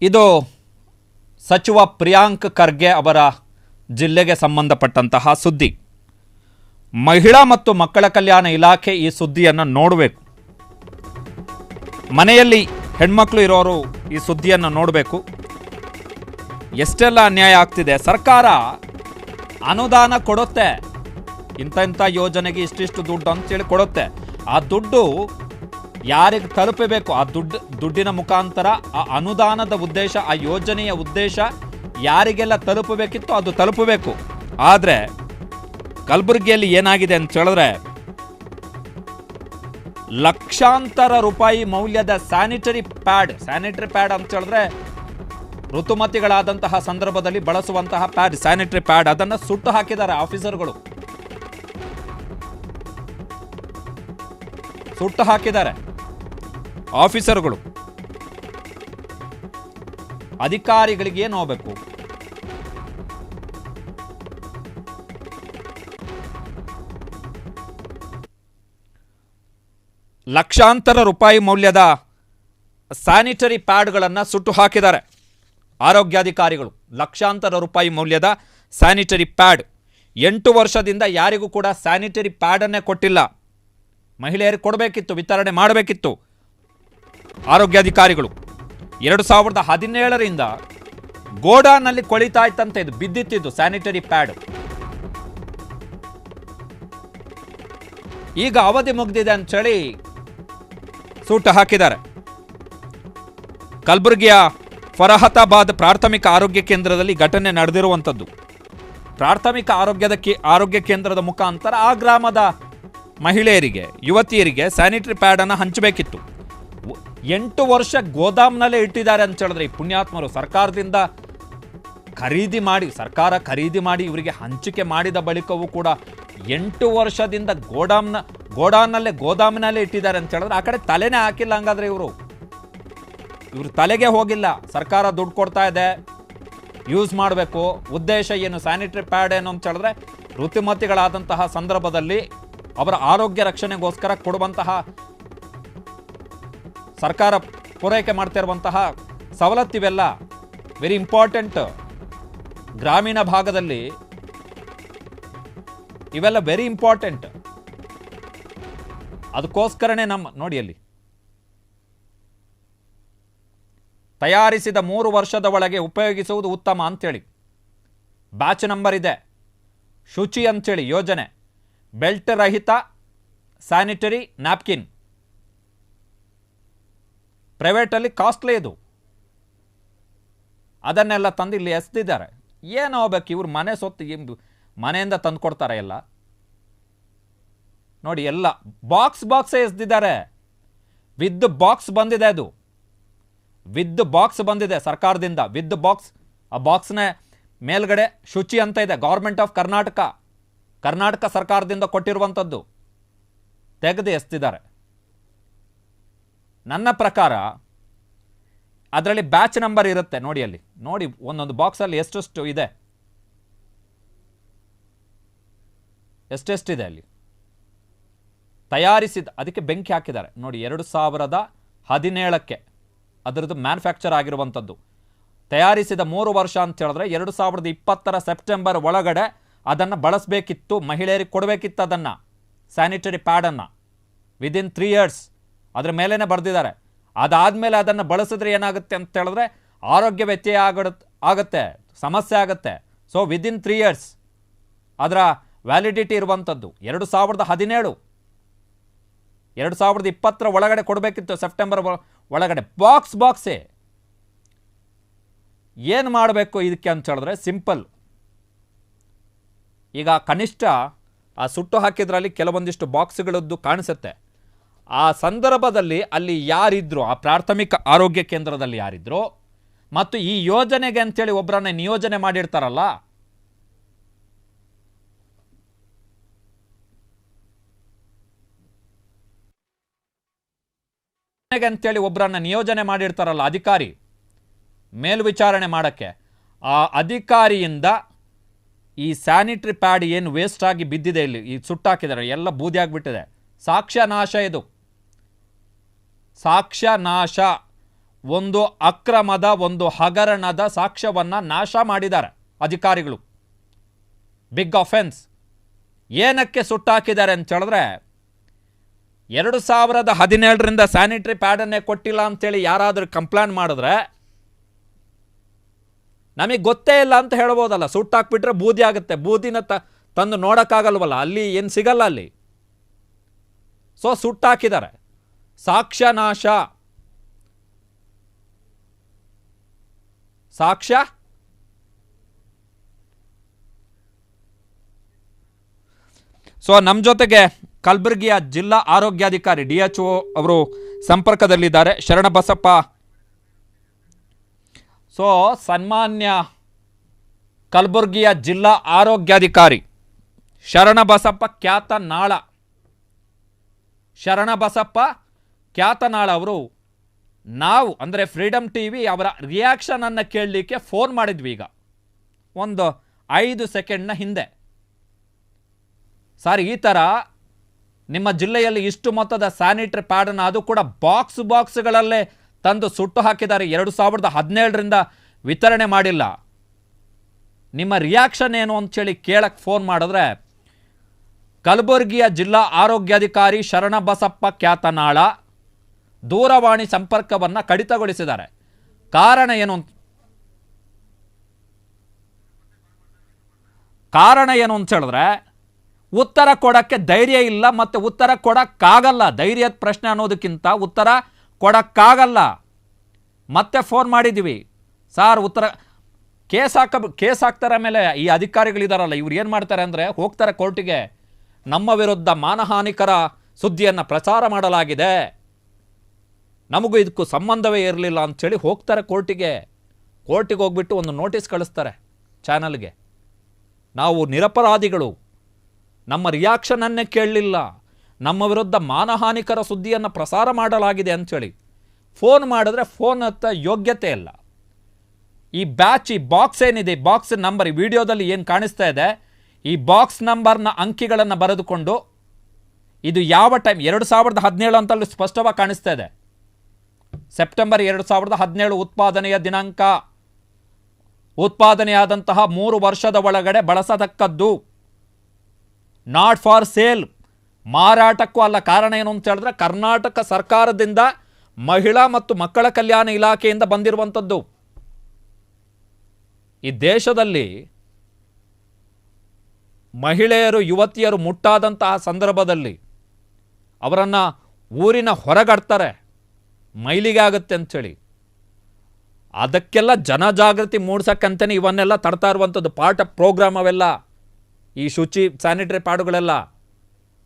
ಇದು ಸಚಿವ ಪ್ರಿಯಾಂಕ್ ಖರ್ಗೆ ಅವರ ಜಿಲ್ಲೆಗೆ ಸಂಬಂಧಪಟ್ಟಂತಹ ಸುದ್ದಿ. ಮಹಿಳಾ ಮತ್ತು ಮಕ್ಕಳ ಕಲ್ಯಾಣ ಇಲಾಖೆ ಈ ಸುದ್ದಿಯನ್ನು ನೋಡಬೇಕು. ಮನೆಯಲ್ಲಿ ಹೆಣ್ಮಕ್ಳು ಇರೋರು ಈ ಸುದ್ದಿಯನ್ನು ನೋಡಬೇಕು. ಎಷ್ಟೆಲ್ಲ ಅನ್ಯಾಯ ಆಗ್ತಿದೆ. ಸರ್ಕಾರ ಅನುದಾನ ಕೊಡುತ್ತೆ, ಇಂಥ ಯೋಜನೆಗೆ ಇಷ್ಟಿಷ್ಟು ದುಡ್ಡು ಅಂತೇಳಿ ಕೊಡುತ್ತೆ. ಆ ದುಡ್ಡು ಯಾರಿಗೆ ತಲುಪಬೇಕು, ಆ ದುಡ್ಡಿನ ಮುಖಾಂತರ ಆ ಅನುದಾನದ ಉದ್ದೇಶ, ಆ ಯೋಜನೆಯ ಉದ್ದೇಶ ಯಾರಿಗೆಲ್ಲ ತಲುಪಬೇಕಿತ್ತು ಅದು ತಲುಪಬೇಕು. ಆದರೆ ಕಲಬುರಗಿಯಲ್ಲಿ ಏನಾಗಿದೆ ಅಂತ ಹೇಳಿದ್ರೆ, ಲಕ್ಷಾಂತರ ರೂಪಾಯಿ ಮೌಲ್ಯದ ಸ್ಯಾನಿಟರಿ ಪ್ಯಾಡ್ ಅಂತ ಹೇಳಿದ್ರೆ ಋತುಮತಿಗಳಾದಂತಹ ಸಂದರ್ಭದಲ್ಲಿ ಬಳಸುವಂತಹ ಪ್ಯಾಡ್, ಸ್ಯಾನಿಟರಿ ಪ್ಯಾಡ್, ಅದನ್ನು ಸುಟ್ಟು ಹಾಕಿದ್ದಾರೆ ಆಫೀಸರ್ಗಳು, ಸುಟ್ಟು ಹಾಕಿದ್ದಾರೆ ಆಫೀಸರ್ಗಳು. ಅಧಿಕಾರಿಗಳಿಗೆ ಏನು ಹೋಗಬೇಕು? ಲಕ್ಷಾಂತರ ರೂಪಾಯಿ ಮೌಲ್ಯದ ಸ್ಯಾನಿಟರಿ ಪ್ಯಾಡ್ಗಳನ್ನು ಸುಟ್ಟು ಹಾಕಿದ್ದಾರೆ ಆರೋಗ್ಯಾಧಿಕಾರಿಗಳು. ಲಕ್ಷಾಂತರ ರೂಪಾಯಿ ಮೌಲ್ಯದ ಸ್ಯಾನಿಟರಿ ಪ್ಯಾಡ್. 8 ವರ್ಷದಿಂದ ಯಾರಿಗೂ ಕೂಡ ಸ್ಯಾನಿಟರಿ ಪ್ಯಾಡನ್ನೇ ಕೊಟ್ಟಿಲ್ಲ. ಮಹಿಳೆಯರಿಗೆ ಕೊಡಬೇಕಿತ್ತು, ವಿತರಣೆ ಮಾಡಬೇಕಿತ್ತು ಆರೋಗ್ಯಾಧಿಕಾರಿಗಳು. 2017ರಿಂದ ಗೋಡಾನಲ್ಲಿ ಕೊಳಿತಾ ಇತ್ತಂತೆ, ಇದು ಬಿದ್ದಿತ್ತಿದ್ದು ಸ್ಯಾನಿಟರಿ ಪ್ಯಾಡ್. ಈಗ ಅವಧಿ ಮುಗಿದಿದೆ ಅಂತೇಳಿ ಸೂಟು ಹಾಕಿದ್ದಾರೆ. ಕಲಬುರಗಿಯ ಫರಹತಾಬಾದ್ ಪ್ರಾಥಮಿಕ ಆರೋಗ್ಯ ಕೇಂದ್ರದಲ್ಲಿ ಘಟನೆ ನಡೆದಿರುವಂಥದ್ದು. ಪ್ರಾಥಮಿಕ ಆರೋಗ್ಯ ಕೇಂದ್ರದ ಮುಖಾಂತರ ಆ ಗ್ರಾಮದ ಮಹಿಳೆಯರಿಗೆ, ಯುವತಿಯರಿಗೆ ಸ್ಯಾನಿಟರಿ ಪ್ಯಾಡನ್ನು ಹಂಚಬೇಕಿತ್ತು. 8 ವರ್ಷ ಗೋದಾಮ್ನಲ್ಲೇ ಇಟ್ಟಿದ್ದಾರೆ ಅಂತ ಹೇಳಿದ್ರೆ ಈ ಪುಣ್ಯಾತ್ಮರು. ಸರ್ಕಾರದಿಂದ ಸರ್ಕಾರ ಖರೀದಿ ಮಾಡಿ ಇವರಿಗೆ ಹಂಚಿಕೆ ಮಾಡಿದ ಬಳಿಕವೂ ಕೂಡ 8 ವರ್ಷದಿಂದ ಗೋದಾಮಿನಲ್ಲೇ ಇಟ್ಟಿದ್ದಾರೆ ಅಂತ ಹೇಳಿದ್ರೆ ಆ ಕಡೆ ತಲೆನೇ ಹಾಕಿಲ್ಲ. ಹಂಗಾದ್ರೆ ಇವರು ತಲೆಗೆ ಹೋಗಿಲ್ಲ. ಸರ್ಕಾರ ದುಡ್ಡು ಕೊಡ್ತಾ ಇದೆ, ಯೂಸ್ ಮಾಡಬೇಕು. ಉದ್ದೇಶ ಏನು? ಸ್ಯಾನಿಟರಿ ಪ್ಯಾಡ್ ಏನು ಅಂತ ಹೇಳಿದ್ರೆ ಋತುಮತಿಗಳಾದಂತಹ ಸಂದರ್ಭದಲ್ಲಿ ಅವರ ಆರೋಗ್ಯ ರಕ್ಷಣೆಗೋಸ್ಕರ ಕೊಡುವಂತಹ, ಸರ್ಕಾರ ಪೂರೈಕೆ ಮಾಡ್ತಾ ಇರುವಂತಹ ಸವಲತ್ತಿವೆಲ್ಲ ವೆರಿ ಇಂಪಾರ್ಟೆಂಟ್. ಗ್ರಾಮೀಣ ಭಾಗದಲ್ಲಿ ಇವೆಲ್ಲ ವೆರಿ ಇಂಪಾರ್ಟೆಂಟ್. ಅದಕ್ಕೋಸ್ಕರನೇ ನೋಡಿ ಅಲ್ಲಿ ತಯಾರಿಸಿದ 3 ವರ್ಷದ ಒಳಗೆ ಉಪಯೋಗಿಸುವುದು ಉತ್ತಮ ಅಂತೇಳಿ ಬ್ಯಾಚ್ ನಂಬರ್ ಇದೆ. ಶುಚಿ ಅಂತೇಳಿ ಯೋಜನೆ, ಬೆಲ್ಟ್ ರಹಿತ ಸ್ಯಾನಿಟರಿ ನ್ಯಾಪ್ಕಿನ್. ಪ್ರೈವೇಟಲ್ಲಿ ಕಾಸ್ಟ್ಲಿ ಇದು. ಅದನ್ನೆಲ್ಲ ತಂದು ಇಲ್ಲಿ ಎಸ್ದಿದ್ದಾರೆ. ಏನು ಹೋಗ್ಬೇಕು ಇವ್ರು? ಮನೆ ಸೊತ್ತು ಮನೆಯಿಂದ ತಂದು ಕೊಡ್ತಾರೆ ಎಲ್ಲ. ನೋಡಿ, ಎಲ್ಲ ಬಾಕ್ಸೇ ಎಸ್ದಿದ್ದಾರೆ. ವಿತ್ ಬಾಕ್ಸ್ ಬಂದಿದೆ, ಅದು ವಿತ್ ಬಾಕ್ಸ್ ಬಂದಿದೆ ಸರ್ಕಾರದಿಂದ, ವಿತ್ ಬಾಕ್ಸ್. ಆ ಬಾಕ್ಸ್ನ ಮೇಲ್ಗಡೆ ಶುಚಿ ಅಂತ ಇದೆ. ಗೌರ್ಮೆಂಟ್ ಆಫ್ ಕರ್ನಾಟಕ ಸರ್ಕಾರದಿಂದ ಕೊಟ್ಟಿರುವಂಥದ್ದು. ತೆಗೆದು ಎಸ್ತಿದ್ದಾರೆ. ನನ್ನ ಪ್ರಕಾರ ಅದರಲ್ಲಿ ಬ್ಯಾಚ್ ನಂಬರ್ ಇರುತ್ತೆ. ನೋಡಿ ಅಲ್ಲಿ, ನೋಡಿ ಒಂದೊಂದು ಬಾಕ್ಸಲ್ಲಿ ಎಷ್ಟೆಷ್ಟು ಇದೆ, ಎಷ್ಟೆಷ್ಟಿದೆ ಅಲ್ಲಿ ತಯಾರಿಸಿದ. ಅದಕ್ಕೆ ಬೆಂಕಿ ಹಾಕಿದ್ದಾರೆ ನೋಡಿ. 2017ಕ್ಕೆ ಅದರದ್ದು ಮ್ಯಾನುಫ್ಯಾಕ್ಚರ್ ಆಗಿರುವಂಥದ್ದು. ತಯಾರಿಸಿದ 3 ವರ್ಷ ಅಂತ ಹೇಳಿದ್ರೆ 2020 ಸೆಪ್ಟೆಂಬರ್ ಒಳಗಡೆ ಅದನ್ನು ಬಳಸಬೇಕಿತ್ತು, ಮಹಿಳೆಯರಿಗೆ ಕೊಡಬೇಕಿತ್ತು ಅದನ್ನು, ಸ್ಯಾನಿಟರಿ ಪ್ಯಾಡನ್ನು. ವಿದಿನ್ 3 ಇಯರ್ಸ್ ಅದರ ಮೇಲೇ ಬರೆದಿದ್ದಾರೆ. ಅದಾದಮೇಲೆ ಅದನ್ನು ಬಳಸಿದ್ರೆ ಏನಾಗುತ್ತೆ ಅಂತ ಹೇಳಿದ್ರೆ ಆರೋಗ್ಯ ವ್ಯತ್ಯಯ ಆಗುತ್ತೆ, ಸಮಸ್ಯೆ ಆಗುತ್ತೆ. ಸೊ ವಿದಿನ್ 3 ಇಯರ್ಸ್ ಅದರ ವ್ಯಾಲಿಡಿಟಿ ಇರುವಂಥದ್ದು. 2020 ಒಳಗಡೆ ಕೊಡಬೇಕಿತ್ತು, ಸೆಪ್ಟೆಂಬರ್ ಒಳಗಡೆ. ಬಾಕ್ಸೇ. ಏನು ಮಾಡಬೇಕು ಇದಕ್ಕೆ ಅಂತ ಹೇಳಿದ್ರೆ ಸಿಂಪಲ್. ಈಗ ಕನಿಷ್ಠ ಆ ಸುಟ್ಟು ಹಾಕಿದ್ರಲ್ಲಿ ಕೆಲವೊಂದಿಷ್ಟು ಬಾಕ್ಸ್ಗಳದ್ದು ಕಾಣಿಸುತ್ತೆ. ಆ ಸಂದರ್ಭದಲ್ಲಿ ಅಲ್ಲಿ ಯಾರಿದ್ರು, ಆ ಪ್ರಾಥಮಿಕ ಆರೋಗ್ಯ ಕೇಂದ್ರದಲ್ಲಿ ಯಾರಿದ್ರು, ಮತ್ತು ಈ ಯೋಜನೆಗೆ ಅಂತೇಳಿ ಒಬ್ಬರನ್ನ ನಿಯೋಜನೆ ಮಾಡಿರ್ತಾರಲ್ಲ, ಅಂತೇಳಿ ಒಬ್ಬರನ್ನ ನಿಯೋಜನೆ ಮಾಡಿರ್ತಾರಲ್ಲ ಅಧಿಕಾರಿ, ಮೇಲ್ವಿಚಾರಣೆ ಮಾಡೋಕ್ಕೆ, ಆ ಅಧಿಕಾರಿಯಿಂದ ಈ ಸ್ಯಾನಿಟರಿ ಪ್ಯಾಡ್ ಏನು ವೇಸ್ಟ್ ಆಗಿ ಬಿದ್ದಿದೆ ಇಲ್ಲಿ, ಈ ಸುಟ್ಟಾಕಿದ್ದಾರೆ, ಎಲ್ಲ ಬೂದಿ ಆಗಿಬಿಟ್ಟಿದೆ. ಸಾಕ್ಷ್ಯ ನಾಶ ಇದು, ಸಾಕ್ಷ್ಯ ನಾಶ. ಒಂದು ಅಕ್ರಮದ ಒಂದು ಹಗರಣದ ಸಾಕ್ಷ್ಯವನ್ನು ನಾಶ ಮಾಡಿದ್ದಾರೆ ಅಧಿಕಾರಿಗಳು. Big offence. ಏನಕ್ಕೆ ಸುಟ್ಟಾಕಿದ್ದಾರೆ ಅಂತ ಹೇಳಿದ್ರೆ 2017ರಿಂದ ಸ್ಯಾನಿಟರಿ ಪ್ಯಾಡನ್ನೇ ಕೊಟ್ಟಿಲ್ಲ ಅಂತೇಳಿ ಯಾರಾದರೂ ಕಂಪ್ಲೇಂಟ್ ಮಾಡಿದ್ರೆ ನಮಗೆ ಗೊತ್ತೇ ಇಲ್ಲ ಅಂತ ಹೇಳ್ಬೋದಲ್ಲ. ಸುಟ್ಟಾಕ್ಬಿಟ್ರೆ ಬೂದಿ ಆಗುತ್ತೆ. ಬೂದಿನ ತಂದು ನೋಡೋಕ್ಕಾಗಲ್ವಲ್ಲ, ಅಲ್ಲಿ ಏನು ಸಿಗಲ್ಲ ಅಲ್ಲಿ. ಸೊ ಸುಟ್ಟಾಕಿದ್ದಾರೆ. ಸಾಕ್ಷ್ಯ ನಾಶ. ಸಾಕ್ಷ್ಯ ಸೊ ನಮ್ಮ ಜೊತೆಗೆ ಕಲಬುರಗಿಯ ಜಿಲ್ಲಾ ಆರೋಗ್ಯಾಧಿಕಾರಿ DHO ಅವರು ಸಂಪರ್ಕದಲ್ಲಿದ್ದಾರೆ. ಶರಣಬಸಪ್ಪ. ಸೊ ಸನ್ಮಾನ್ಯ ಕಲಬುರಗಿಯ ಜಿಲ್ಲಾ ಆರೋಗ್ಯಾಧಿಕಾರಿ ಶರಣಬಸಪ್ಪ ಕ್ಯಾತನಾಳ ಅವರು ನಾವು ಅಂದರೆ ಫ್ರೀಡಮ್ TV ಅವರ ರಿಯಾಕ್ಷನನ್ನು ಕೇಳಲಿಕ್ಕೆ ಫೋನ್ ಮಾಡಿದ್ವಿ ಈಗ ಒಂದು 5 ಸೆಕೆಂಡ್ನ ಹಿಂದೆ. ಸರ್, ಈ ಥರ ನಿಮ್ಮ ಜಿಲ್ಲೆಯಲ್ಲಿ ಇಷ್ಟು ಮೊತ್ತದ ಸ್ಯಾನಿಟರಿ ಪ್ಯಾಡನ್ನು ಅದು ಕೂಡ ಬಾಕ್ಸ್ಗಳಲ್ಲೇ ತಂದು ಸುಟ್ಟು ಹಾಕಿದ್ದಾರೆ. 2017ರಿಂದ ವಿತರಣೆ ಮಾಡಿಲ್ಲ. ನಿಮ್ಮ ರಿಯಾಕ್ಷನ್ ಏನು ಅಂತೇಳಿ ಕೇಳಕ್ಕೆ ಫೋನ್ ಮಾಡಿದ್ರೆ ಕಲಬುರಗಿಯ ಜಿಲ್ಲಾ ಆರೋಗ್ಯಾಧಿಕಾರಿ ಶರಣಬಸಪ್ಪ ಕ್ಯಾತನಾಳ ದೂರವಾಣಿ ಸಂಪರ್ಕವನ್ನು ಕಡಿತಗೊಳಿಸಿದ್ದಾರೆ. ಕಾರಣ ಏನು ಅಂತ ಹೇಳಿದ್ರೆ ಉತ್ತರ ಕೊಡೋಕ್ಕೆ ಧೈರ್ಯ ಇಲ್ಲ ಮತ್ತು ಉತ್ತರ ಕೊಡೋಕ್ಕಾಗಲ್ಲ. ಧೈರ್ಯದ ಪ್ರಶ್ನೆ ಅನ್ನೋದಕ್ಕಿಂತ ಉತ್ತರ ಕೊಡೋಕ್ಕಾಗಲ್ಲ. ಮತ್ತೆ ಫೋನ್ ಮಾಡಿದ್ದೀವಿ. ಸಾರ್, ಉತ್ತರ ಕೇಸ್ ಹಾಕ್ತಾರೆ. ಮೇಲೆ ಈ ಅಧಿಕಾರಿಗಳಿದಾರಲ್ಲ, ಇವ್ರು ಏನು ಮಾಡ್ತಾರೆ ಅಂದರೆ ಹೋಗ್ತಾರೆ ಕೋರ್ಟಿಗೆ. ನಮ್ಮ ವಿರುದ್ಧ ಮಾನಹಾನಿಕರ ಸುದ್ದಿಯನ್ನು ಪ್ರಚಾರ ಮಾಡಲಾಗಿದೆ, ನಮಗೂ ಇದಕ್ಕೂ ಸಂಬಂಧವೇ ಇರಲಿಲ್ಲ ಅಂಥೇಳಿ ಹೋಗ್ತಾರೆ ಕೋರ್ಟಿಗೆ ಹೋಗ್ಬಿಟ್ಟು ಒಂದು ನೋಟಿಸ್ ಕಳಿಸ್ತಾರೆ ಚಾನಲ್ಗೆ. ನಾವು ನಿರಪರಾಧಿಗಳು, ನಮ್ಮ ರಿಯಾಕ್ಷನನ್ನೇ ಕೇಳಲಿಲ್ಲ, ನಮ್ಮ ವಿರುದ್ಧ ಮಾನಹಾನಿಕರ ಸುದ್ದಿಯನ್ನು ಪ್ರಸಾರ ಮಾಡಲಾಗಿದೆ ಅಂಥೇಳಿ ಫೋನ್ ಮಾಡಿದ್ರೆ ಫೋನ್ ಹತ್ತ ಯೋಗ್ಯತೆ ಇಲ್ಲ. ಈ ಬಾಕ್ಸ್ ಏನಿದೆ, ಬಾಕ್ಸ್ ನಂಬರ್ ಈ ವಿಡಿಯೋದಲ್ಲಿ ಏನು ಕಾಣಿಸ್ತಾ ಇದೆ, ಈ ಬಾಕ್ಸ್ ನಂಬರ್ನ ಅಂಕಿಗಳನ್ನು ಬರೆದುಕೊಂಡು ಇದು ಯಾವ ಟೈಮ್ 2017 ಅಂತಲ್ಲಿ ಸ್ಪಷ್ಟವಾಗಿ ಕಾಣಿಸ್ತಾ ಇದೆ. ಸೆಪ್ಟೆಂಬರ್ 2017 ಉತ್ಪಾದನೆಯ ದಿನಾಂಕ. ಉತ್ಪಾದನೆಯಾದಂತಹ 3 ವರ್ಷದ ಒಳಗಡೆ ಬಳಸತಕ್ಕದ್ದು. ನಾಟ್ ಫಾರ್ ಸೇಲ್, ಮಾರಾಟಕ್ಕೂ ಅಲ್ಲ. ಕಾರಣ ಏನು ಅಂತ ಹೇಳಿದ್ರೆ ಕರ್ನಾಟಕ ಸರ್ಕಾರದಿಂದ ಮಹಿಳಾ ಮತ್ತು ಮಕ್ಕಳ ಕಲ್ಯಾಣ ಇಲಾಖೆಯಿಂದ ಬಂದಿರುವಂಥದ್ದು. ಈ ದೇಶದಲ್ಲಿ ಮಹಿಳೆಯರು ಯುವತಿಯರು ಮುಟ್ಟಾದಂತಹ ಸಂದರ್ಭದಲ್ಲಿ ಅವರನ್ನು ಊರಿನ ಹೊರಗಡ್ತಾರೆ, ಮೈಲಿಗೆ ಆಗುತ್ತೆ ಅಂಥೇಳಿ. ಅದಕ್ಕೆಲ್ಲ ಜನಜಾಗೃತಿ ಮೂಡ್ಸಕ್ಕಂತಲೇ ಇವನ್ನೆಲ್ಲ ತಡ್ತಾ ಇರುವಂಥದ್ದು. ಪಾರ್ಟ್ ಆಫ್ ಪ್ರೋಗ್ರಾಮ್ ಅವೆಲ್ಲ. ಈ ಶುಚಿ ಸ್ಯಾನಿಟರಿ ಪ್ಯಾಡುಗಳೆಲ್ಲ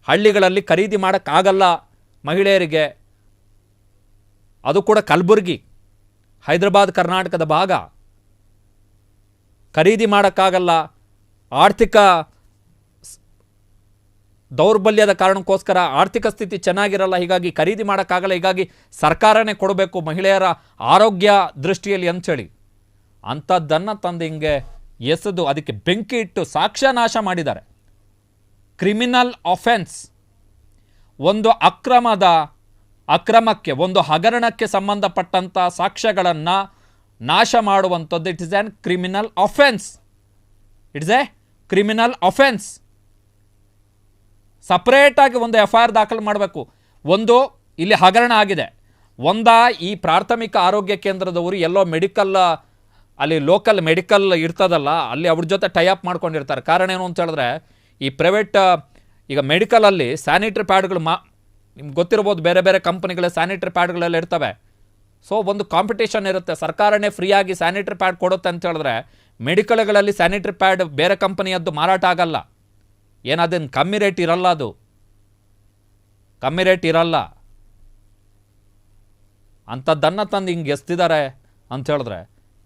ಹಳ್ಳಿಗಳಲ್ಲಿ ಖರೀದಿ ಮಾಡೋಕ್ಕಾಗಲ್ಲ ಮಹಿಳೆಯರಿಗೆ. ಅದು ಕೂಡ ಕಲಬುರಗಿ, ಹೈದರಾಬಾದ್ ಕರ್ನಾಟಕದ ಭಾಗ. ಖರೀದಿ ಮಾಡೋಕ್ಕಾಗಲ್ಲ. ಆರ್ಥಿಕ ದೌರ್ಬಲ್ಯದ ಕಾರಣಕ್ಕೋಸ್ಕರ ಆರ್ಥಿಕ ಸ್ಥಿತಿ ಚೆನ್ನಾಗಿರಲ್ಲ, ಹೀಗಾಗಿ ಖರೀದಿ ಮಾಡೋಕ್ಕಾಗಲ್ಲ. ಹೀಗಾಗಿ ಸರ್ಕಾರನೇ ಕೊಡಬೇಕು ಮಹಿಳೆಯರ ಆರೋಗ್ಯ ದೃಷ್ಟಿಯಲ್ಲಿ ಅಂಥೇಳಿ ಅಂಥದ್ದನ್ನು ತಂದು ಹಿಂಗೆ ಎಸೆದು ಅದಕ್ಕೆ ಬೆಂಕಿ ಇಟ್ಟು ಸಾಕ್ಷ್ಯ ನಾಶ ಮಾಡಿದ್ದಾರೆ. Criminal offence. ಒಂದು ಅಕ್ರಮಕ್ಕೆ, ಒಂದು ಹಗರಣಕ್ಕೆ ಸಂಬಂಧಪಟ್ಟಂಥ ಸಾಕ್ಷ್ಯಗಳನ್ನು ನಾಶ ಮಾಡುವಂಥದ್ದು it is an criminal offence. It's A criminal offence. ಸಪ್ರೇಟಾಗಿ ಒಂದು FIR ದಾಖಲು ಮಾಡಬೇಕು. ಒಂದು ಇಲ್ಲಿ ಹಗರಣ ಆಗಿದೆ, ಈ ಪ್ರಾಥಮಿಕ ಆರೋಗ್ಯ ಕೇಂದ್ರದವರು ಎಲ್ಲೋ ಮೆಡಿಕಲ್, ಅಲ್ಲಿ ಲೋಕಲ್ ಮೆಡಿಕಲ್ ಇರ್ತದಲ್ಲ, ಅಲ್ಲಿ ಅವ್ರ ಜೊತೆ ಟೈಅಪ್ ಮಾಡ್ಕೊಂಡಿರ್ತಾರೆ. ಕಾರಣ ಏನು ಅಂತ ಹೇಳಿದ್ರೆ ಈ ಪ್ರೈವೇಟ್ ಈಗ ಮೆಡಿಕಲಲ್ಲಿ ಸ್ಯಾನಿಟರಿ ಪ್ಯಾಡ್ಗಳು ನಿಮ್ಗೆ ಗೊತ್ತಿರ್ಬೋದು, ಬೇರೆ ಬೇರೆ ಕಂಪನಿಗಳ ಸ್ಯಾನಿಟರಿ ಪ್ಯಾಡ್ಗಳೆಲ್ಲ ಇರ್ತವೆ. ಸೊ ಒಂದು ಕಾಂಪಿಟೇಷನ್ ಇರುತ್ತೆ. ಸರ್ಕಾರನೇ ಫ್ರೀಯಾಗಿ ಸ್ಯಾನಿಟರಿ ಪ್ಯಾಡ್ ಕೊಡುತ್ತೆ ಅಂತ ಹೇಳಿದ್ರೆ ಮೆಡಿಕಲ್ಗಳಲ್ಲಿ ಸ್ಯಾನಿಟರಿ ಪ್ಯಾಡ್ ಬೇರೆ ಕಂಪನಿಯದ್ದು ಮಾರಾಟ ಆಗಲ್ಲ. ಏನದೇನು ಕಮ್ಮಿ ರೇಟ್ ಇರಲ್ಲ, ಅದು ಕಮ್ಮಿ ರೇಟ್ ಇರಲ್ಲ. ಅಂಥದ್ದನ್ನು ತಂದು ಹಿಂಗೆ ಎಸ್ತಿದ್ದಾರೆ ಅಂತ ಹೇಳಿದ್ರೆ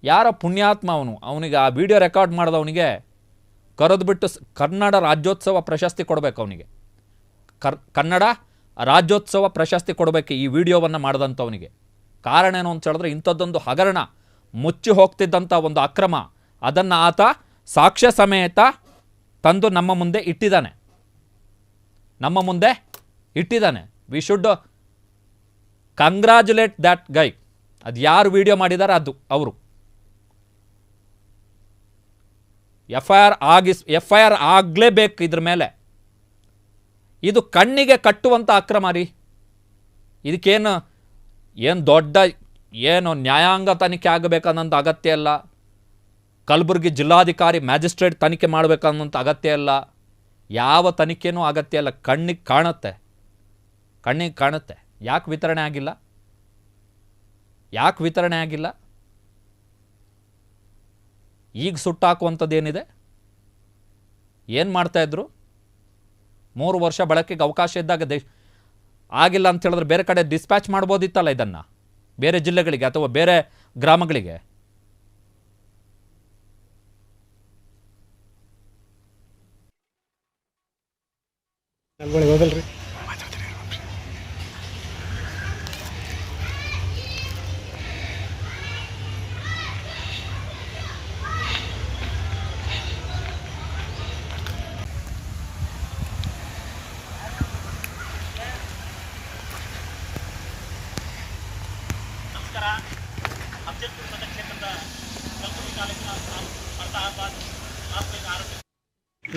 ಯಾರ ಪುಣ್ಯಾತ್ಮ ಅವನಿಗೆ ಆ ವಿಡಿಯೋ ರೆಕಾರ್ಡ್ ಮಾಡಿದವನಿಗೆ ಕರೆದುಬಿಟ್ಟು ಕನ್ನಡ ರಾಜ್ಯೋತ್ಸವ ಪ್ರಶಸ್ತಿ ಕೊಡಬೇಕು. ಅವನಿಗೆ ಕನ್ನಡ ರಾಜ್ಯೋತ್ಸವ ಪ್ರಶಸ್ತಿ ಕೊಡಬೇಕು ಈ ವಿಡಿಯೋವನ್ನು ಮಾಡಿದಂಥವನಿಗೆ. ಕಾರಣ ಏನು ಅಂತ ಹೇಳಿದ್ರೆ ಇಂಥದ್ದೊಂದು ಹಗರಣ, ಮುಚ್ಚಿ ಹೋಗ್ತಿದ್ದಂಥ ಒಂದು ಅಕ್ರಮ, ಅದನ್ನು ಆತ ಸಾಕ್ಷ್ಯ ಸಮೇತ ತಂದು ನಮ್ಮ ಮುಂದೆ ಇಟ್ಟಿದ್ದಾನೆ. We should congratulate that guy. ಅದು ಯಾರು ವಿಡಿಯೋ ಮಾಡಿದ್ದಾರೆ ಅದು ಅವರು. FIR ಆಗಲೇಬೇಕು ಇದ್ರ ಮೇಲೆ. ಇದು ಕಣ್ಣಿಗೆ ಕಟ್ಟುವಂಥ ಅಕ್ರಮ ರೀ. ಇದಕ್ಕೇನು ದೊಡ್ಡ ನ್ಯಾಯಾಂಗ ತನಿಖೆ ಆಗಬೇಕನ್ನೋಂಥ ಅಗತ್ಯ ಇಲ್ಲ. ಕಲಬುರಗಿ ಜಿಲ್ಲಾಧಿಕಾರಿ ಮ್ಯಾಜಿಸ್ಟ್ರೇಟ್ ತನಿಖೆ ಮಾಡಬೇಕನ್ನೋಂಥ ಅಗತ್ಯ ಇಲ್ಲ. ಯಾವ ತನಿಖೆನೂ ಅಗತ್ಯ ಇಲ್ಲ. ಕಣ್ಣಿಗೆ ಕಾಣುತ್ತೆ. ಯಾಕೆ ವಿತರಣೆ ಆಗಿಲ್ಲ? ಈಗ ಸುಟ್ಟಾಕುವಂಥದ್ದು ಏನಿದೆ? ಏನು ಮಾಡ್ತಾಯಿದ್ರು? 3 ವರ್ಷ ಬಳಕೆಗೆ ಅವಕಾಶ ಇದ್ದಾಗ ಆಗಿಲ್ಲ ಅಂತ ಹೇಳಿದ್ರೆ ಬೇರೆ ಕಡೆ ಡಿಸ್ಪ್ಯಾಚ್ ಮಾಡ್ಬೋದಿತ್ತಲ್ಲ ಇದನ್ನು, ಬೇರೆ ಜಿಲ್ಲೆಗಳಿಗೆ ಅಥವಾ ಬೇರೆ ಗ್ರಾಮಗಳಿಗೆ.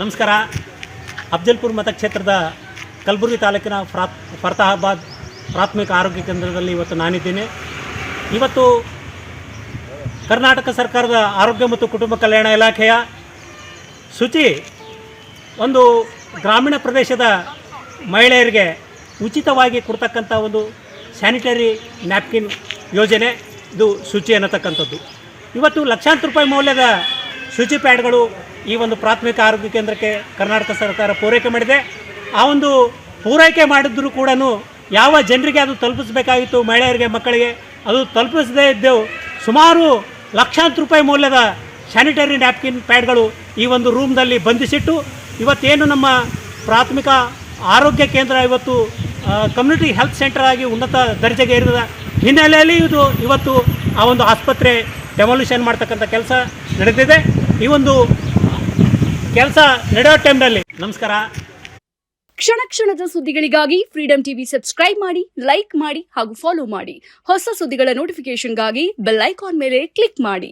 ನಮಸ್ಕಾರ. ಅಫ್ಜಲ್ಪುರ ಮತಕ್ಷೇತ್ರದ ಕಲಬುರಗಿ ತಾಲೂಕಿನ ಫರ್ತಾಬಾದ್ ಪ್ರಾಥಮಿಕ ಆರೋಗ್ಯ ಕೇಂದ್ರದಲ್ಲಿ ಇವತ್ತು ನಾನಿದ್ದೇನೆ. ಇವತ್ತು ಕರ್ನಾಟಕ ಸರ್ಕಾರದ ಆರೋಗ್ಯ ಮತ್ತು ಕುಟುಂಬ ಕಲ್ಯಾಣ ಇಲಾಖೆಯ ಶುಚಿ ಒಂದು ಗ್ರಾಮೀಣ ಪ್ರದೇಶದ ಮಹಿಳೆಯರಿಗೆ ಉಚಿತವಾಗಿ ಕೊಡ್ತಕ್ಕಂಥ ಒಂದು ಸ್ಯಾನಿಟರಿ ನ್ಯಾಪ್ಕಿನ್ ಯೋಜನೆ, ಇದು ಶುಚಿ ಅನ್ನತಕ್ಕಂಥದ್ದು. ಇವತ್ತು ಲಕ್ಷಾಂತರ ರೂಪಾಯಿ ಮೌಲ್ಯದ ಶುಚಿ ಪ್ಯಾಡ್ಗಳು ಈ ಒಂದು ಪ್ರಾಥಮಿಕ ಆರೋಗ್ಯ ಕೇಂದ್ರಕ್ಕೆ ಕರ್ನಾಟಕ ಸರ್ಕಾರ ಪೂರೈಕೆ ಮಾಡಿದೆ. ಆ ಒಂದು ಪೂರೈಕೆ ಮಾಡಿದ್ರೂ ಕೂಡ ಯಾವ ಜನರಿಗೆ ಅದು ತಲುಪಿಸಬೇಕಾಗಿತ್ತು, ಮಹಿಳೆಯರಿಗೆ, ಮಕ್ಕಳಿಗೆ, ಅದು ತಲುಪಿಸದೇ ಇದ್ದೆವು. ಸುಮಾರು ಲಕ್ಷಾಂತರ ರೂಪಾಯಿ ಮೌಲ್ಯದ ಸ್ಯಾನಿಟರಿ ನ್ಯಾಪ್ಕಿನ್ ಪ್ಯಾಡ್ಗಳು ಈ ಒಂದು ರೂಮ್ನಲ್ಲಿ ಬಂಧಿಸಿಟ್ಟು ಇವತ್ತೇನು ನಮ್ಮ ಪ್ರಾಥಮಿಕ ಆರೋಗ್ಯ ಕೇಂದ್ರ ಇವತ್ತು ಕಮ್ಯುನಿಟಿ ಹೆಲ್ತ್ ಸೆಂಟರ್ ಆಗಿ ಉನ್ನತ ದರ್ಜೆಗೆ ಏರಿದ ಹಿನ್ನೆಲೆಯಲ್ಲಿ ಇವತ್ತು ಆ ಒಂದು ಆಸ್ಪತ್ರೆ ಡೆಮಾಲಿಷನ್ ಮಾಡ್ತಕ್ಕಂಥ ಕೆಲಸ ನಡೆದಿದೆ. ಈ ಒಂದು ಕೆಲಸ ನಡೆಯೋ ಟೈಮ್ನಲ್ಲಿ ನಮಸ್ಕಾರ. ಕ್ಷಣ ಕ್ಷಣದ ಸುದ್ದಿಗಳಿಗಾಗಿ ಫ್ರೀಡಂ ಟಿವಿ ಸಬ್ಸ್ಕ್ರೈಬ್ ಮಾಡಿ, ಲೈಕ್ ಮಾಡಿ ಹಾಗೂ ಫಾಲೋ ಮಾಡಿ. ಹೊಸ ಸುದ್ದಿಗಳ ನೋಟಿಫಿಕೇಶನ್ಗಾಗಿ ಬೆಲ್ ಐಕಾನ್ ಮೇಲೆ ಕ್ಲಿಕ್ ಮಾಡಿ.